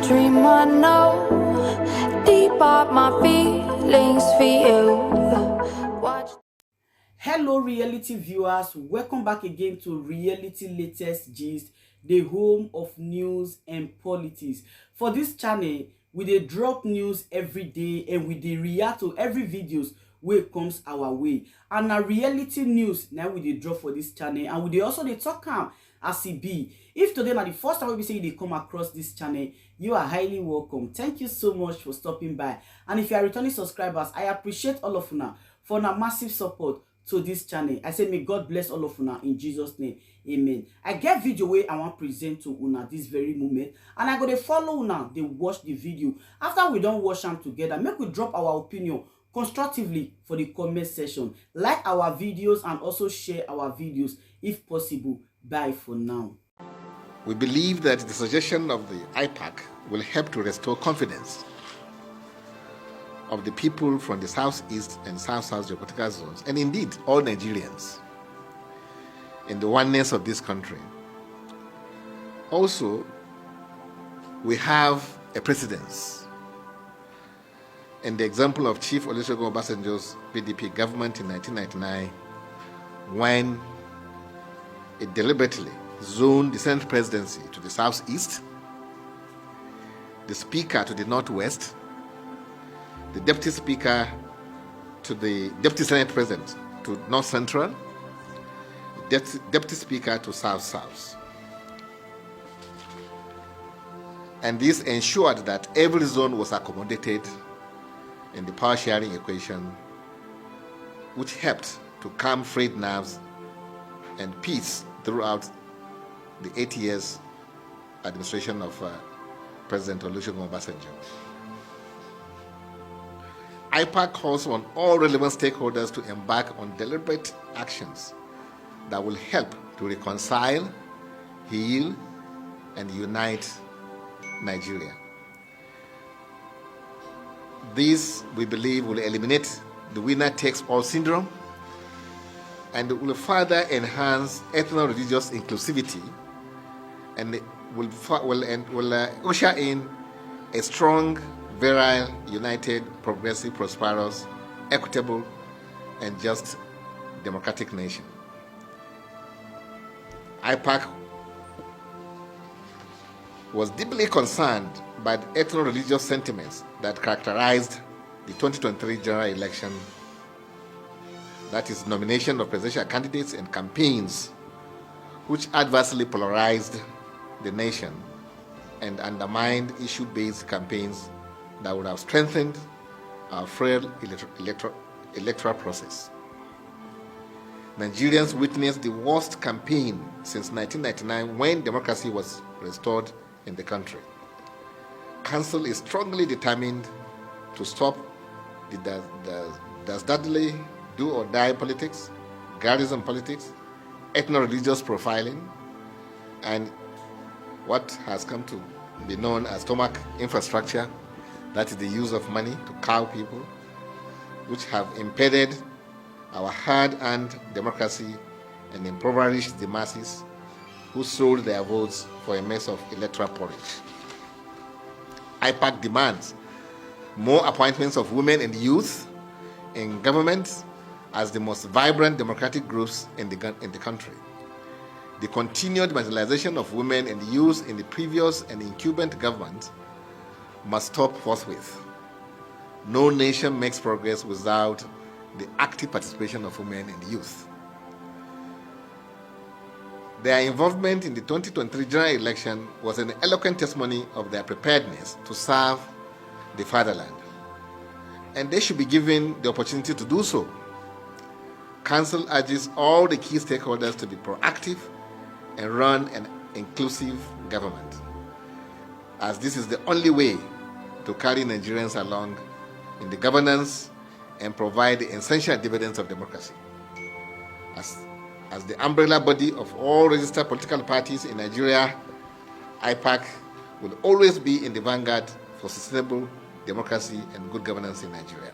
dream I know, deep up my feelings for you. Watch. Hello reality viewers, welcome back again to Reality Latest Gist, the home of news and politics. For this channel, we dey drop news every day and we dey react to every videos wey comes our way. And na reality news now we dey drop for this channel, and we dey also dey talk am as e be. If today na the first time we say you dey come across this channel, you are highly welcome. Thank you so much for stopping by. And if you are returning subscribers, I appreciate all of una for una massive support to this channel. I say may God bless all of una in Jesus name, amen. I get video wey I want present to una this very moment, and I go dey follow una dey watch the video. After we don watch am together, make we drop our opinion constructively for the comment section. Like our videos and also share our videos if possible. Bye for now. We believe that the suggestion of the IPAC will help to restore confidence of the people from the southeast and south-south geopolitical zones, and indeed all Nigerians, in the oneness of this country. Also, we have a precedence in the example of Chief Olusegun Obasanjo's PDP government in 1999, when it deliberately zoned the Senate presidency to the southeast, the Speaker to the northwest, the Deputy Speaker to the Deputy Senate President to North Central, the Deputy Speaker to South-South. And this ensured that every zone was accommodated in the power sharing equation, which helped to calm frayed nerves and peace throughout the 8 years administration of President Olusegun Obasanjo. IPAC calls on all relevant stakeholders to embark on deliberate actions that will help to reconcile, heal, and unite Nigeria. This, we believe, will eliminate the winner-takes-all syndrome and will further enhance ethno-religious inclusivity, and will usher in a strong, virile, united, progressive, prosperous, equitable, and just democratic nation. IPAC was deeply concerned by the ethno-religious sentiments that characterized the 2023 general election, that is, nomination of presidential candidates and campaigns, which adversely polarized the nation and undermined issue-based campaigns that would have strengthened our frail electoral process. Nigerians witnessed the worst campaign since 1999, when democracy was restored in the country. Council is strongly determined to stop the dastardly do-or-die politics, garrison politics, ethno-religious profiling, and what has come to be known as stomach infrastructure, that is the use of money to cow people, which have impeded our hard-earned democracy and impoverished the masses who sold their votes for a mess of electoral porridge. IPAC demands more appointments of women and youth in government as the most vibrant democratic groups in the country. The continued marginalization of women and youth in the previous and incumbent government must stop forthwith. No nation makes progress without the active participation of women and youth. Their involvement in the 2023 general election was an eloquent testimony of their preparedness to serve the fatherland, and they should be given the opportunity to do so. Council urges all the key stakeholders to be proactive and run an inclusive government, as this is the only way to carry Nigerians along in the governance and provide the essential dividends of democracy. As the umbrella body of all registered political parties in Nigeria, IPAC will always be in the vanguard for sustainable democracy and good governance in Nigeria.